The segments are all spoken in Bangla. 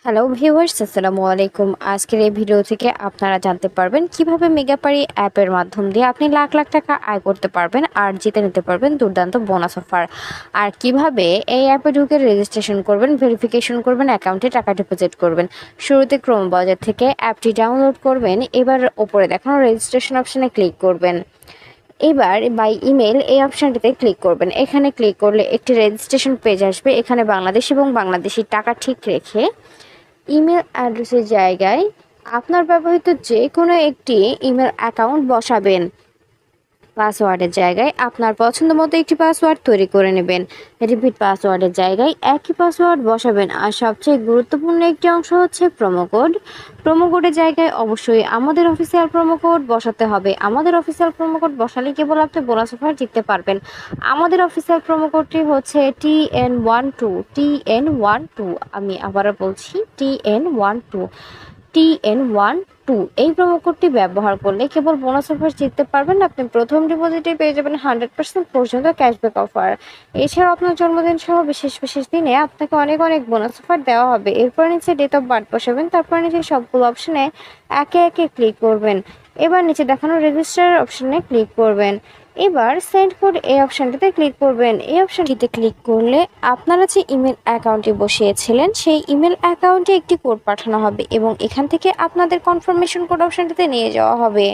হ্যালো ভিউয়ার্স, আসসালামু আলাইকুম। আজকের এই ভিডিও থেকে আপনারা জানতে পারবেন কিভাবে মেগাপারি অ্যাপের মাধ্যম দিয়ে আপনি লাখ লাখ টাকা আয় করতে পারবেন আর জিতে নিতে পারবেন দুর্দান্ত বোনাস অফার। আর কিভাবে এই অ্যাপে ঢুকে রেজিস্ট্রেশন করবেন, ভেরিফিকেশন করবেন, অ্যাকাউন্টে টাকা ডিপোজিট করবেন। শুরুতে ক্রোম ব্রাউজার থেকে অ্যাপটি ডাউনলোড করবেন। এবার ওপরে দেখানো রেজিস্ট্রেশন অপশানে ক্লিক করবেন। এবার বাই ইমেল এই অপশানটিতে ক্লিক করবেন। এখানে ক্লিক করলে একটি রেজিস্ট্রেশন পেজ আসবে। এখানে বাংলাদেশ এবং বাংলাদেশি টাকা ঠিক রেখে ইমেল অ্যাড্রেসের জায়গায় আপনার ব্যবহৃত যে কোনো একটি ইমেল অ্যাকাউন্ট বসাবেন। পাসওয়ার্ডের জায়গায় আপনার পছন্দ মতো একটি পাসওয়ার্ড তৈরি করে নেবেন। রিপিট পাসওয়ার্ডের জায়গায় একই পাসওয়ার্ড বসাবেন। আর সবচেয়ে গুরুত্বপূর্ণ একটি অংশ হচ্ছে প্রোমো কোড। প্রোমো কোডের জায়গায় অবশ্যই আমাদের অফিসিয়াল প্রোমো কোড বসাতে হবে। আমাদের অফিসিয়াল প্রোমো কোড বসালে কেবল আপনি বোনাস অফার জিততে পারবেন। আমাদের অফিসিয়াল প্রোমো কোডটি হচ্ছে TN12 আমি আবারও বলছি TN12 এই প্রোমো কোডটি ব্যবহার করলে কেবল বোনাস অফার জিততে পারবেন। আপনি প্রথম ডিপোজিটে পেয়ে যাবেন 100% পর্যন্ত ক্যাশব্যাক অফার। এছাড়াও আপনার জন্মদিন সহ বিশেষ বিশেষ দিনে আপনাকে অনেক অনেক বোনাস অফার দেওয়া হবে। এরপর নিচে ডেট অফ বার্থ বসাবেন। তারপর নিচে সবগুলো অপশনে একে একে ক্লিক করবেন। এবার নিচে দেখানো রেজিস্টার অপশনে ক্লিক করবেন। এবার সেন্ড কোড এই অপশানটিতে ক্লিক করবেন। এই অপশানটিতে ক্লিক করলে আপনারা যে ইমেল অ্যাকাউন্টটি বসিয়েছিলেন সেই ইমেল অ্যাকাউন্টে একটি কোড পাঠানো হবে এবং এখান থেকে আপনাদের কনফার্মেশন কোড অপশানটিতে নিয়ে যাওয়া হবে।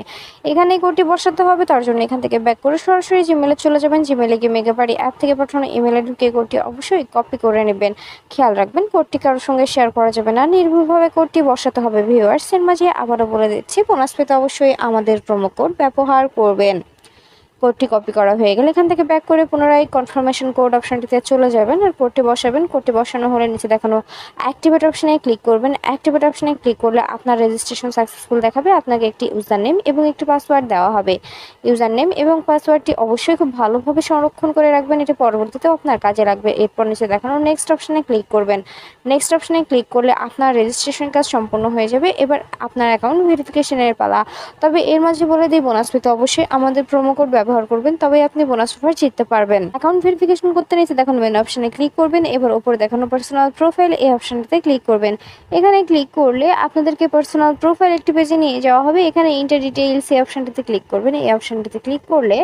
এখানে কোডটি বসাতে হবে, তার জন্য এখান থেকে ব্যাক করে সরাসরি জিমেলে চলে যাবেন। জিমেলে গিয়ে মেগাপারি অ্যাপ থেকে পাঠানো ইমেলে ঢুকে কোডটি অবশ্যই কপি করে নেবেন। খেয়াল রাখবেন কোডটি কারোর সঙ্গে শেয়ার করা যাবে না, নির্ভুলভাবে কোডটি বসাতে হবে। ভিউয়ার্সের মাঝে আবারও বলে দিচ্ছি, বোনাস পেতে অবশ্যই আমাদের প্রোমো কোড ব্যবহার করবেন। কোডটি কপি করা হয়ে গেলে এখান থেকে ব্যাক করে পুনরায় কনফার্মেশন কোড অপশানটিতে চলে যাবেন আর কোডটি বসাবেন। কোডটি বসানো হলে নিচে দেখানো অ্যাক্টিভেট অপশানে ক্লিক করবেন। অ্যাক্টিভেট অপশানে ক্লিক করলে আপনার রেজিস্ট্রেশন সাকসেসফুল দেখাবে। আপনাকে একটি ইউজার নেম এবং একটি পাসওয়ার্ড দেওয়া হবে। ইউজার নেম এবং পাসওয়ার্ডটি অবশ্যই খুব ভালোভাবে সংরক্ষণ করে রাখবেন, এটি পরবর্তীতেও আপনার কাজে লাগবে। এরপর নিচে দেখানো নেক্সট অপশানে ক্লিক করবেন। নেক্সট অপশানে ক্লিক করলে আপনার রেজিস্ট্রেশন কাজ সম্পূর্ণ হয়ে যাবে। এবার আপনার অ্যাকাউন্ট ভেরিফিকেশনের পালা। তবে এর মাঝে বলে দিই, বোনাস পেতে অবশ্যই আমাদের প্রোমো কোড ব্যবহার করবেন, তবে আপনি বোনাস অফার জিততে পারবেন। অ্যাকাউন্ট ভেরিফিকেশন করতে নিচে দেখানো মেনু অপশনে ক্লিক করবেন। এবার উপরে দেখানো পার্সোনাল প্রোফাইল এই অপশনটিতে ক্লিক করবেন। এখানে ক্লিক করলে আপনাদেরকে পার্সোনাল প্রোফাইল একটি পেজে নিয়ে যাওয়া হবে। এখানে ইন্টার ডিটেইলস এই অপশনটিতে ক্লিক করবেন। এই অপশনটিতে ক্লিক করলে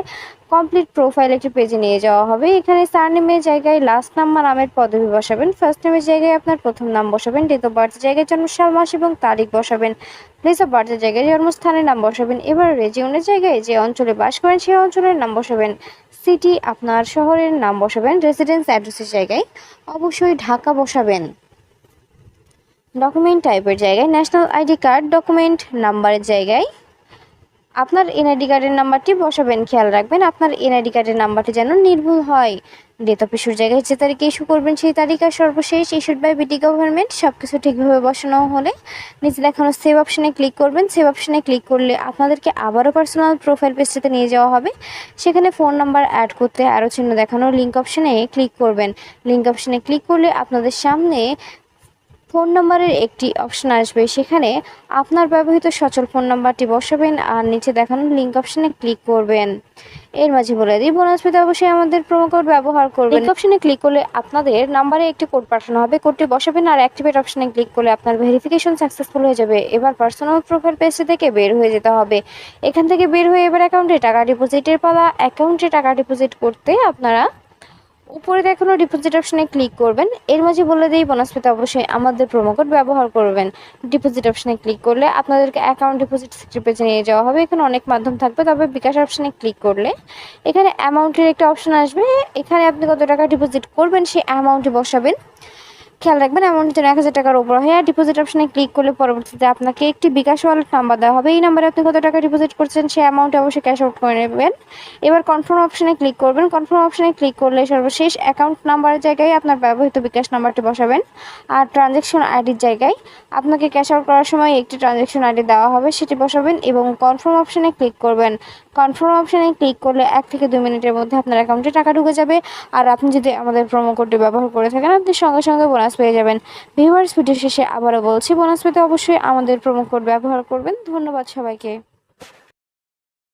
কমপ্লিট প্রোফাইল একটি পেজে নিয়ে যাওয়া হবে। এখানে সারনেমের জায়গায় লাস্ট নাম বা নামের পদবি বসাবেন। ফার্স্ট নেমের জায়গায় আপনার প্রথম নাম বসাবেন। ডেট অফ বার্থের জায়গায় জন্মসাল, মাস এবং তারিখ বসাবেন। প্লেস অফ বার্থের জায়গায় জন্মস্থানের নাম বসাবেন। এবার রেজিওনের জায়গায় যে অঞ্চলে বাস করেন সেই অঞ্চলের নাম বসাবেন। সিটি আপনার শহরের নাম বসাবেন। রেসিডেন্স অ্যাড্রেসের জায়গায় অবশ্যই ঢাকা বসাবেন। ডকুমেন্ট টাইপের জায়গায় ন্যাশনাল আইডি কার্ড, ডকুমেন্ট নাম্বারের জায়গায় আপনার এনআইডি কার্ডের নাম্বারটি বসাবেন। খেয়াল রাখবেন আপনার এনআইডি কার্ডের নাম্বারটি যেন নির্ভুল হয়। ডেট অফ ইস্যুর জায়গায় যে তারিখে ইস্যু করবেন সেই তারিখ, আর সর্বশেষ ইস্যুড বাই বিটি গভর্নমেন্ট। সব কিছু ঠিকভাবে বসানো হলে নিচে দেখানো সেভ অপশানে ক্লিক করবেন। সেভ অপশানে ক্লিক করলে আপনাদেরকে আবারও পার্সোনাল প্রোফাইল পেজটিতে নিয়ে যাওয়া হবে। সেখানে ফোন নাম্বার অ্যাড করতে আরও চিহ্ন দেখানো লিঙ্ক অপশানে ক্লিক করবেন। লিঙ্ক অপশানে ক্লিক করলে আপনাদের সামনে ফোন নাম্বারের একটি অপশন আসবে। সেখানে আপনার ব্যবহৃত সচল ফোন নাম্বারটি বসাবেন আর নিচে দেখানো লিঙ্ক অপশানে ক্লিক করবেন। এর মাঝে বলে দিই, বোনাস পেতে অবশ্যই আমাদের প্রোমো কোড ব্যবহার করবেন। লিঙ্ক অপশানে ক্লিক করলে আপনাদের নাম্বারে একটি কোড পাঠানো হবে। কোডটি বসাবেন আর অ্যাক্টিভেট অপশানে ক্লিক করলে আপনার ভেরিফিকেশন সাকসেসফুল হয়ে যাবে। এবার পার্সোনাল প্রোফাইল পেজটি থেকে বের হয়ে যেতে হবে। এখান থেকে বের হয়ে এবার অ্যাকাউন্টে টাকা ডিপোজিটের পালা। অ্যাকাউন্টে টাকা ডিপোজিট করতে আপনারা উপরে দেখানো ডিপোজিট অপশানে ক্লিক করবেন। এর মাঝে বলে দিই, বোনাস পেতে অবশ্যই আমাদের প্রোমো কোড ব্যবহার করবেন। ডিপোজিট অপশানে ক্লিক করলে আপনাদেরকে অ্যাকাউন্ট ডিপোজিট পেজে নিয়ে যাওয়া হবে। এখানে অনেক মাধ্যম থাকবে, তবে বিকাশ অপশানে ক্লিক করলে এখানে অ্যামাউন্টের একটা অপশান আসবে। এখানে আপনি কত টাকা ডিপোজিট করবেন সেই অ্যামাউন্টটি বসাবেন। খেয়াল রাখবেন অ্যামাউন্ট যেন 1000 টাকার উপর হয়। আর ডিপোজিট অপশানে ক্লিক করলে পরবর্তীতে আপনাকে একটি বিকাশ ওয়ালেট নাম্বার দেওয়া হবে। এই নাম্বারে আপনি কত টাকা ডিপোজিট করছেন সেই অ্যামাউন্ট অবশ্যই ক্যাশ আউট করে নেবেন। এবার কনফার্ম অপশানে ক্লিক করবেন। কনফার্ম অপশানে ক্লিক করলে সর্বশেষ অ্যাকাউন্ট নাম্বারের জায়গায় আপনার ব্যবহৃত বিকাশ নাম্বারটি বসাবেন। আর ট্রানজ্যাকশন আইডির জায়গায় আপনাকে ক্যাশ আউট করার সময় একটি ট্রানজ্যাকশন আইডি দেওয়া হবে, সেটি বসাবেন এবং কনফার্ম অপশানে ক্লিক করবেন। কনফার্ম অপশানে ক্লিক করলে 1 থেকে 2 মিনিটের মধ্যে আপনার অ্যাকাউন্টে টাকা ঢুকে যাবে। আর আপনি যদি আমাদের প্রোমো কোডটি ব্যবহার করে থাকেন আপনি সঙ্গে সঙ্গে বোনাস পেয়ে যাবেন। ভিউয়ার্স, ভিডিও শেষে আবারও বলছি, বোনাস পেতে অবশ্যই আমাদের প্রোমো কোড ব্যবহার করবেন। ধন্যবাদ সবাইকে।